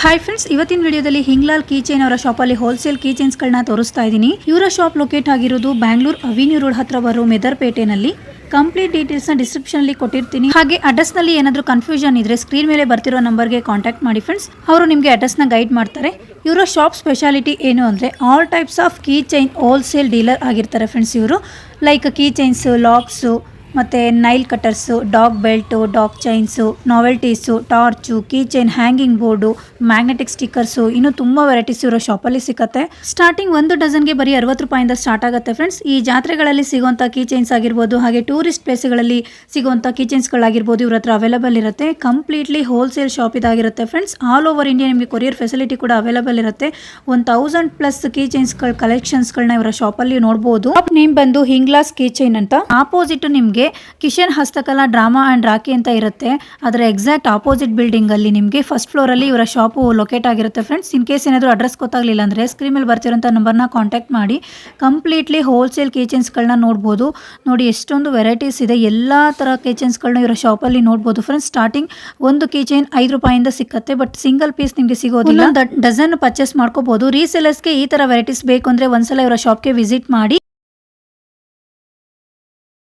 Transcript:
Hi friends, ಇವತ್ತಿನ ವಿಡಿಯೋದಲ್ಲಿ ಹಿಂಗ್ಲಾಲ್ key chain ಅವರ ಶಾಪಲ್ಲಿ ಹೋಲ್ಸೇಲ್ ಕೀ ಚೈನ್ಸ್ಗಳನ್ನ ತೋರಿಸ್ತಾ ಇದ್ದೀನಿ. ಇವರ ಶಾಪ್ ಲೊಕೇಟ್ ಆಗಿರೋದು ಬ್ಯಾಂಗ್ಳೂರ್ ಅವಿನ್ಯೂ ರೋಡ್ ಹತ್ರ ಬರೋ ಮೆದರ್ಪೇಟೆನಲ್ಲಿ. ಕಂಪ್ಲೀಟ್ ಡೀಟೇಲ್ಸ್ನ ಡಿಸ್ಕ್ರಿಪ್ಷನಲ್ಲಿ ಕೊಟ್ಟಿರ್ತೀನಿ. ಹಾಗೆ ಅಡ್ರೆಸ್ನಲ್ಲಿ ಏನಾದರೂ ಕನ್ಫ್ಯೂಷನ್ ಇದ್ರೆ ಸ್ಕ್ರೀನ್ ಮೇಲೆ ಬರ್ತಿರೋ ನಂಬರ್ಗೆ ಕಾಂಟ್ಯಾಕ್ಟ್ ಮಾಡಿ ಫ್ರೆಂಡ್ಸ್. ಅವರು ನಿಮಗೆ ಅಡ್ರೆಸ್ನ ಗೈಡ್ ಮಾಡ್ತಾರೆ. ಇವರ ಶಾಪ್ ಸ್ಪೆಷಾಲಿಟಿ ಏನು ಅಂದರೆ all types of key chain wholesale dealer ಆಗಿರ್ತಾರೆ ಫ್ರೆಂಡ್ಸ್. ಇವರು ಲೈಕ್ ಕೀ ಚೈನ್ಸು, ಲಾಕ್ಸು, ಮತ್ತು nail cutters, dog belt, dog chains, novelties, torch, key chain, hanging board, magnetic stickers, ಇನ್ನೂ ತುಂಬ ವೆರೈಟೀಸ್ ಇರೋ ಶಾಪಲ್ಲಿ ಸಿಗುತ್ತೆ. ಸ್ಟಾರ್ಟಿಂಗ್ 1 ಡಜನ್ಗೆ ಬರೀ 60 ರೂಪಾಯಿಂದ ಸ್ಟಾರ್ಟ್ ಆಗುತ್ತೆ ಫ್ರೆಂಡ್ಸ್. ಈ ಜಾತ್ರೆಗಳಲ್ಲಿ ಸಿಗುವಂಥ ಕೀ ಚೈನ್ಸ್ ಆಗಿರ್ಬೋದು, ಹಾಗೆ ಟೂರಿಸ್ಟ್ ಪ್ಲೇಸ್ಗಳಲ್ಲಿ ಸಿಗುವಂಥ ಕೀ ಚೈನ್ಸ್ಗಳಾಗಿರ್ಬೋದು ಇವ್ರ ಹತ್ರ ಅವೈಲೇಬಲ್ ಇರುತ್ತೆ. ಕಂಪ್ಲೀಟ್ಲಿ ಹೋಲ್ಸೇಲ್ ಶಾಪ್ ಇದಾಗಿರುತ್ತೆ ಫ್ರೆಂಡ್ಸ್. ಆಲ್ ಓವರ್ ಇಂಡಿಯಾ ನಿಮಗೆ ಕೊರಿಯರ್ ಫೆಸಿಲಿಟಿ ಕೂಡ ಅವೈಲೇಬಲ್ ಇರುತ್ತೆ. 1000+ ಕೀ ಚೈನ್ಸ್ಗಳ ಕಲೆಕ್ಷನ್ಸ್ಗಳನ್ನ ಇವರ ಶಾಪಲ್ಲಿ ನೋಡ್ಬೋದು. ಶಾಪ್ ನೇಮ್ ಬಂದು ಹಿಂಗ್ಲಾಸ್ ಕೀ ಚೈನ್ ಅಂತ. ಆಪೋಸಿಟ್ ನಿಮಗೆ ಕಿಶನ್ ಹಸ್ತಕಲಾ ಡ್ರಾಮಾ ಅಂಡ್ ರಾಖಿ ಅಂತ ಇರುತ್ತೆ. ಅದರ ಎಕ್ಸಾಕ್ಟ್ ಆಪೋಸಿಟ್ ಬಿಲ್ಡಿಂಗ್ ಅಲ್ಲಿ ನಿಮಗೆ ಫಸ್ಟ್ ಫ್ಲೋರ್ ಅಲ್ಲಿ ಇವರ ಶಾಪ್ ಲೊಕೇಟ್ ಆಗಿರುತ್ತೆ ಫ್ರೆಂಡ್ಸ್. ಇನ್ ಕೇಸ್ ಏನಾದರೂ ಅಡ್ರೆಸ್ ಗೊತ್ತಾಗಲಿಲ್ಲ ಅಂದ್ರೆ ಸ್ಕ್ರೀನ್ ಮೇಲೆ ಬರ್ತಿರೋಂಥ ನಂಬರ್ನ ಕಾಂಟ್ಯಾಕ್ಟ್ ಮಾಡಿ ಕಂಪ್ಲೀಟ್ಲಿ ಹೋಲ್ಸೇಲ್ ಕೀಚೈನ್ಸ್ಗಳನ್ನ ನೋಡ್ಬೋದು. ನೋಡಿ ಎಷ್ಟೊಂದು ವೆರೈಟೀಸ್ ಇದೆ. ಎಲ್ಲ ಥರ ಕೀಚೈನ್ಸ್ಗಳನ್ನ ಇವರ ಶಾಪಲ್ಲಿ ನೋಡ್ಬೋದು ಫ್ರೆಂಡ್ಸ್. ಸ್ಟಾರ್ಟಿಂಗ್ ಒಂದು ಕೀಚೈನ್ 5 ರೂಪಾಯಿಂದ ಸಿಕ್ಕತ್ತೆ, ಬಟ್ ಸಿಂಗಲ್ ಪೀಸ್ ನಿಮಗೆ ಸಿಗೋದಿಲ್ಲ. ಡಜನ್ ಪರ್ಚೇಸ್ ಮಾಡ್ಕೋಬಹುದು. ರೀಸೆಲರ್ಸ್ಗೆ ಈ ಥರ ವೆರೈಟೀಸ್ ಬೇಕು ಅಂದರೆ ಒಂದ್ಸಲ ಇವರ ಶಾಪ್ಗೆ ವಿಸಿಟ್ ಮಾಡಿ.